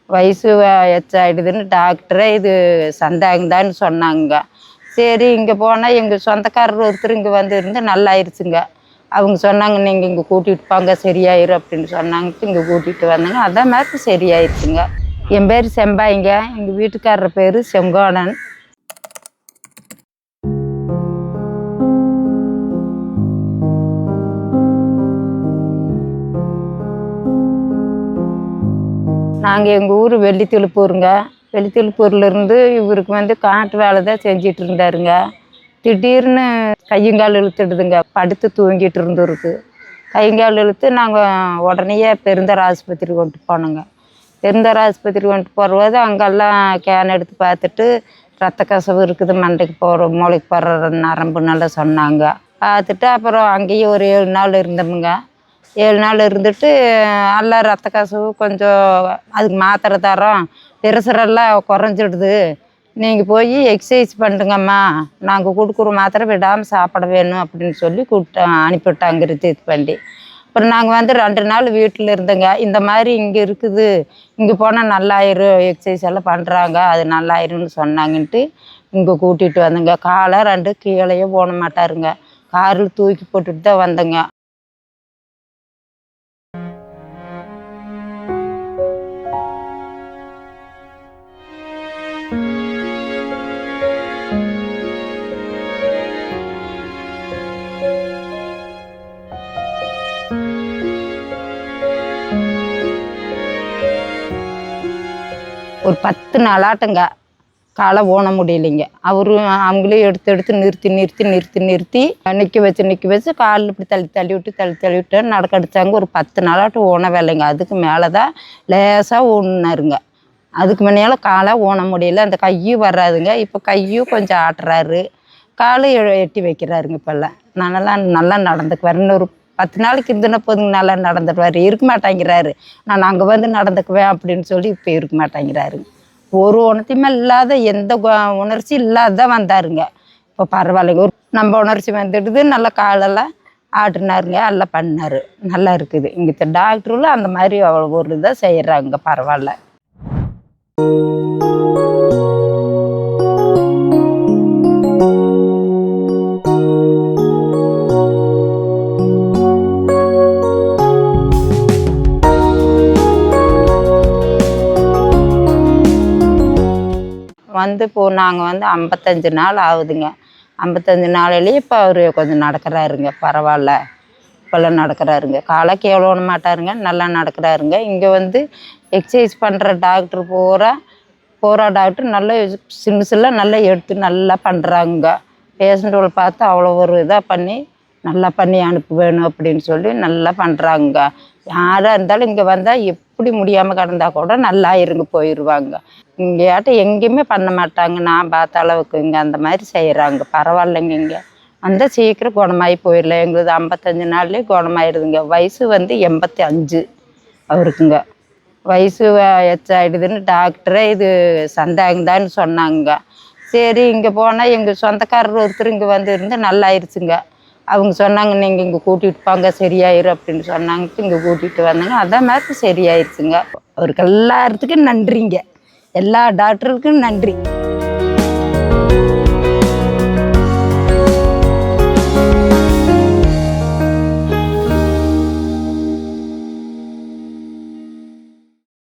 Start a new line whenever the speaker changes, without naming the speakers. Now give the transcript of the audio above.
வயசு எச்சாயிடுதுன்னு டாக்டரே இது சந்தாங்கதான்னு சொன்னாங்க. சரி இங்கே போனால் எங்கள் சொந்தக்காரர் ஒருத்தர் இங்கே வந்து இருந்து நல்லாயிருச்சுங்க. அவங்க சொன்னாங்க நீங்கள் இங்கே கூட்டிகிட்டு போங்க சரியாயிரும் அப்படின்னு சொன்னாங்க. இங்கே கூட்டிகிட்டு வந்தாங்க, அதான் மாதிரி சரியாயிருச்சுங்க. என் பேர் செம்பாய்ங்க, எங்கள் வீட்டுக்காரர் பேர் செங்கோடன். நாங்கள் எங்கள் ஊர் வெள்ளித்திழுப்பூருங்க. வெள்ளித்திழுப்பூர்லேருந்து இவருக்கு வந்து காட்டு வேலை தான் செஞ்சிட்டு இருந்தாருங்க. திடீர்னு கையங்கால் இழுத்துடுதுங்க. படுத்து தூங்கிட்டு இருந்தவருக்கு கையங்கால் இழுத்து நாங்கள் உடனே பெருந்தர் ஆஸ்பத்திரி கொண்டு போனோங்க. பெருந்தர் ஆஸ்பத்திரி கொண்டு போகிறது அங்கெல்லாம் கேன் எடுத்து பார்த்துட்டு ரத்த கசவு இருக்குது, மண்டைக்கு போகிற மூளைக்கு போகிற நரம்புனால சொன்னாங்க. பார்த்துட்டு அப்புறம் அங்கேயே ஒரு 7 நாள் இருந்தோமுங்க. 7 நாள் இருந்துட்டு எல்லாம் ரத்த கசவு கொஞ்சம் அதுக்கு மாத்திரை தரோம், பிரஷரெல்லாம் குறைஞ்சிடுது, நீங்கள் போய் எக்ஸசைஸ் பண்ணுங்கம்மா, நாங்கள் கொடுக்குற மாத்திரை விடாமல் சாப்பிட வேணும் அப்படின்னு சொல்லி அனுப்பிவிட்டாங்க ரித்தீத் பண்ணி. அப்புறம் நாங்கள் வந்து 2 நாள் வீட்டில் இருந்தோங்க. இந்த மாதிரி இங்கே இருக்குது, இங்கே போனால் நல்லாயிரும், எக்ஸசைஸ் எல்லாம் பண்ணுறாங்க, அது நல்லாயிரும்னு சொன்னாங்கன்ட்டு இங்கே கூட்டிகிட்டு வந்தோங்க. காலை 2 கீழேயே போட மாட்டாருங்க, காரில் தூக்கி போட்டுட்டு தான் வந்தோங்க. ஒரு 10 நாளாட்டங்க காலை ஊன முடியலைங்க. அவங்களே எடுத்து நிறுத்தி நிற்க வச்சு காலில் இப்படி தள்ளி விட்டு நடக்க அடித்தாங்க. ஒரு 10 நாளாட்டம் ஊனவே இல்லைங்க. அதுக்கு மேலே தான் லேசாக ஊனாருங்க. அதுக்கு முன்னால் காலை ஊன முடியல, அந்த கையும் வராதுங்க. இப்போ கையும் கொஞ்சம் ஆட்டுறாரு, காலும் எட்டி வைக்கிறாருங்க. இப்போல்லாம் நல்லா நடந்துக்குவார். இன்னொரு 10 நாளைக்கு இருந்துன்னா போதுங்க, நல்லா நடந்துடுவார். இருக்க மாட்டேங்கிறாரு, நான் அங்கே வந்து நடந்துக்குவேன் அப்படின்னு சொல்லி இப்போ இருக்க மாட்டேங்கிறாருங்க. ஒரு உணர்ச்சியுமே இல்லாத, எந்த உணர்ச்சி இல்லாததான் வந்தாருங்க. இப்போ பரவாயில்லைங்க, ஒரு நம்ம உணர்ச்சி வந்துடுது. நல்லா காலெல்லாம் ஆட்டுனாருங்க, எல்லாம் பண்ணார், நல்லா இருக்குது. இங்கே டாக்டருல அந்த மாதிரி அவ்வளோ ஒரு இதாக செய்கிறாங்க, பரவாயில்ல. வந்து இப்போது நாங்கள் வந்து 55 நாள் ஆகுதுங்க. 55 நாளிலேயே இப்போ அவர் கொஞ்சம் நடக்கிறாருங்க, பரவாயில்ல. இப்போல்லாம் நடக்கிறாருங்க, காலை கேவல விட மாட்டாருங்க, நல்லா நடக்கிறாருங்க. இங்கே வந்து எக்ஸசைஸ் பண்ணுற டாக்டர் போகிற டாக்டர் நல்லா சின்னெல்லாம் நல்லா எடுத்து நல்லா பண்ணுறாங்க. பேஷண்ட்டுகளை பார்த்து அவ்வளோ ஒரு இதாக பண்ணி நல்லா பண்ணி அனுப்ப வேணும் அப்படின்னு சொல்லி நல்லா பண்ணுறாங்க. யாராக இருந்தாலும் இங்கே வந்தால் எப்படி முடியாமல் கிடந்தா கூட நல்லா போயிடுவாங்க. இங்கேயாட்டம் எங்கேயுமே பண்ண மாட்டாங்க, நான் பார்த்த அளவுக்கு இங்கே அந்த மாதிரி செய்கிறாங்க, பரவாயில்லைங்க. இங்கே வந்தால் சீக்கிரம் குணமாகி போயிடலாம். எங்களுக்கு 55 நாள்லேயே குணமாயிடுதுங்க. வயசு வந்து 85 அவருக்குங்க. வயசு எச்சாயிடுதுன்னு டாக்டரே இது சந்தாங்கதான்னு சொன்னாங்க. சரி இங்கே போனால் எங்கள் சொந்தக்காரர் ஒருத்தர் இங்கே வந்து இருந்து நல்லாயிருச்சுங்க. அவங்க சொன்னாங்க நீங்கள் இங்கே கூட்டிகிட்டு போங்க சரியாயிரும் அப்படின்னு சொன்னாங்க. இங்கே கூட்டிகிட்டு வந்தாங்க, அதான் மாதிரி சரியாயிருச்சுங்க. அவருக்கு எல்லாத்துக்கும் நன்றிங்க, எல்லா டாக்டருக்கும் நன்றி.